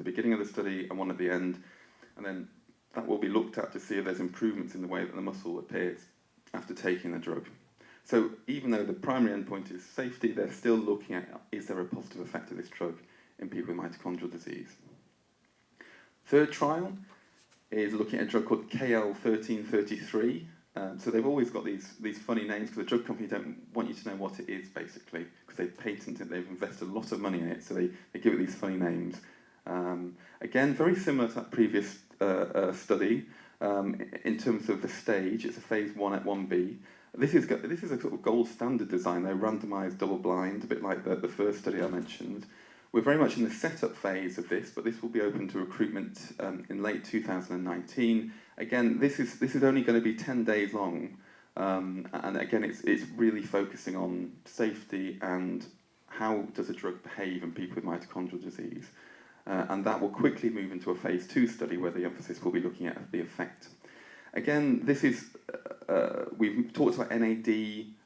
the beginning of the study and one at the end, and then that will be looked at to see if there's improvements in the way that the muscle appears after taking the drug. So even though the primary endpoint is safety, they're still looking at, is there a positive effect of this drug in people with mitochondrial disease? Third trial is looking at a drug called KL1333. So they've always got these funny names because the drug company don't want you to know what it is, basically, because they've patented it, they've invested a lot of money in it, so they give it these funny names. Again, very similar to that previous study in terms of the stage. It's a phase 1 at 1B. This is a sort of gold standard design. They're randomized, double-blind, a bit like the first study I mentioned. We're very much in the setup phase of this, but this will be open to recruitment in late 2019. Again, this is only going to be 10 days long, and again, it's really focusing on safety and how does a drug behave in people with mitochondrial disease. And that will quickly move into a phase 2 study where the emphasis will be looking at the effect. Again, this is, we've talked about NAD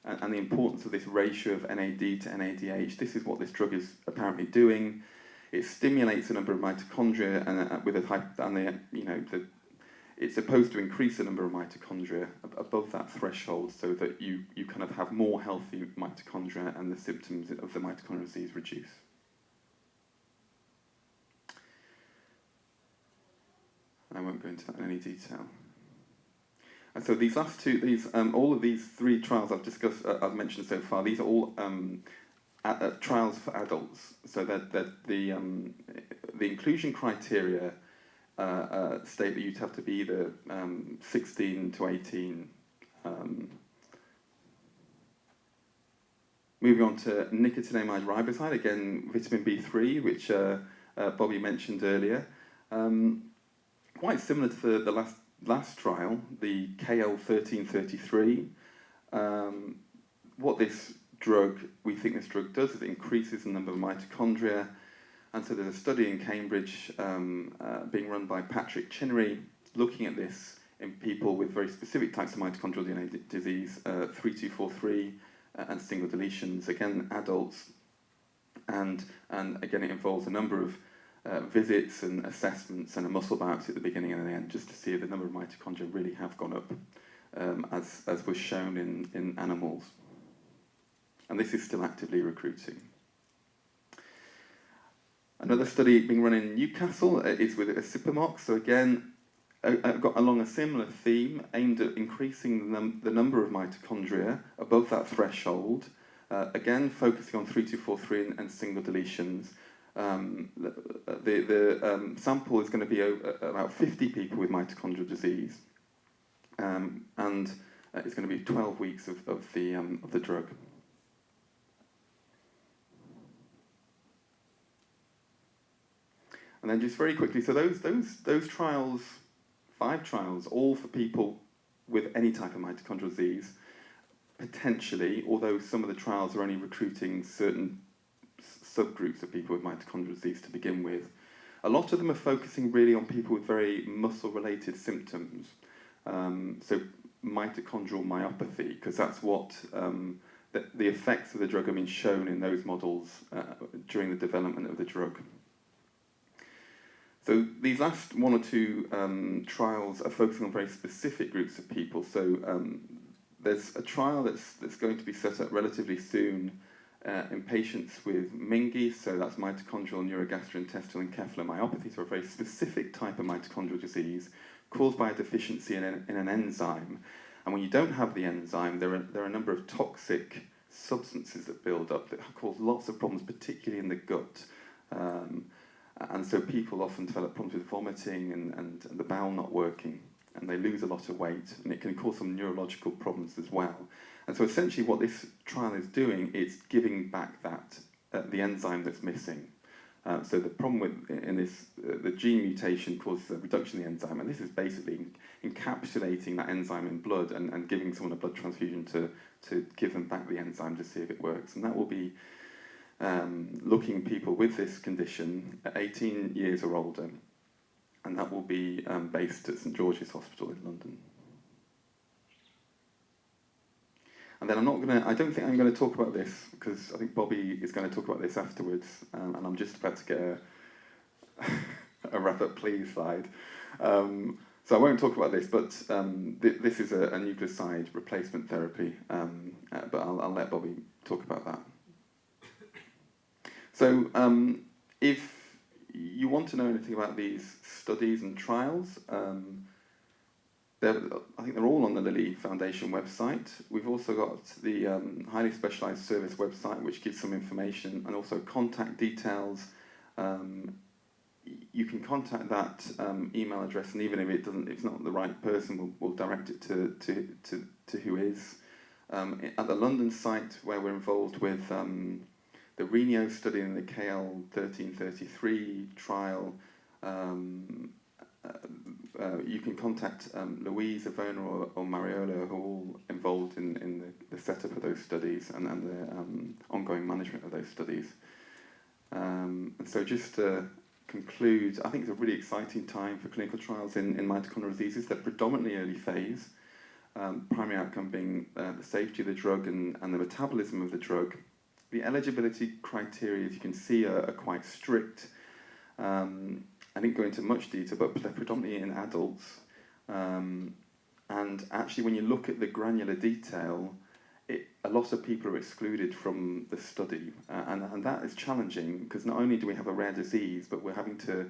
and the importance of this ratio of NAD to NADH. This is what this drug is apparently doing. It stimulates a number of mitochondria, and it's supposed to increase the number of mitochondria above that threshold so that you kind of have more healthy mitochondria and the symptoms of the mitochondrial disease reduce. I won't go into that in any detail. And so these last two, all of these 3 trials I've discussed, I've mentioned so far, these are all trials for adults. So that the inclusion criteria state that you'd have to be either 16 to 18. Moving on to nicotinamide riboside, again vitamin B3, which Bobby mentioned earlier. Quite similar to the last trial, the KL1333. What we think this drug does is it increases the number of mitochondria. And so there's a study in Cambridge being run by Patrick Chinnery looking at this in people with very specific types of mitochondrial DNA disease, 3243 and single deletions, again adults. And again it involves a number of visits and assessments and a muscle biopsy at the beginning and the end, just to see if the number of mitochondria really have gone up, as was shown in animals. And this is still actively recruiting. Another study being run in Newcastle is with Acipammox. So again, got along a similar theme, aimed at increasing the number of mitochondria above that threshold. Again, focusing on 3243 and single deletions. The sample is going to be about 50 people with mitochondrial disease, and it's going to be 12 weeks of the drug. And then just very quickly, so those trials, 5 trials, all for people with any type of mitochondrial disease, potentially, although some of the trials are only recruiting certain subgroups of people with mitochondrial disease to begin with. A lot of them are focusing really on people with very muscle-related symptoms. So mitochondrial myopathy, because that's what the effects of the drug have been shown in those models during the development of the drug. So these last 1 or 2 trials are focusing on very specific groups of people. So there's a trial that's going to be set up relatively soon in patients with MINGI, so that's mitochondrial neurogastrointestinal encephalomyopathy, so a very specific type of mitochondrial disease caused by a deficiency in an enzyme. And when you don't have the enzyme, there are a number of toxic substances that build up that cause lots of problems, particularly in the gut. And so people often develop problems with vomiting and the bowel not working, and they lose a lot of weight, and it can cause some neurological problems as well. And so essentially what this trial is doing is giving back the enzyme that's missing. So the problem in this, the gene mutation causes a reduction in the enzyme, and this is basically encapsulating that enzyme in blood and giving someone a blood transfusion to give them back the enzyme to see if it works. And that will be looking at people with this condition at 18 years or older, and that will be based at St George's Hospital in London. And then I don't think I'm going to talk about this, because I think Bobby is going to talk about this afterwards, and I'm just about to get wrap-up please slide. So I won't talk about this, but this is a nucleoside replacement therapy, but I'll let Bobby talk about that. So if you want to know anything about these studies and trials, I think they're all on the Lilly Foundation website. We've also got the highly specialised service website, which gives some information, and also contact details. You can contact that email address, and even if it's not the right person, we'll direct it to who is. At the London site, where we're involved with the Renio study and the KL1333 trial, you can contact Louise, Ivona, or Mariola, who are all involved in the setup of those studies and the ongoing management of those studies. And so just to conclude, I think it's a really exciting time for clinical trials in mitochondrial diseases. They're predominantly early phase, primary outcome being the safety of the drug and the metabolism of the drug. The eligibility criteria, as you can see, are quite strict. I didn't go into much detail, but they're predominantly in adults. And actually, when you look at the granular detail, a lot of people are excluded from the study. And that is challenging, because not only do we have a rare disease, but we're having to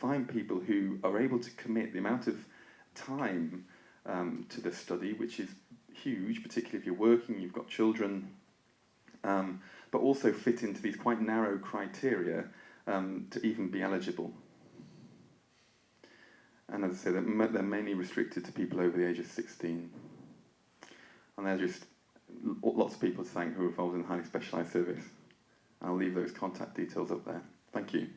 find people who are able to commit the amount of time to the study, which is huge, particularly if you're working, you've got children, but also fit into these quite narrow criteria to even be eligible. And as I say, they're mainly restricted to people over the age of 16. And there are just lots of people to thank who are involved in the highly specialised service. I'll leave those contact details up there. Thank you.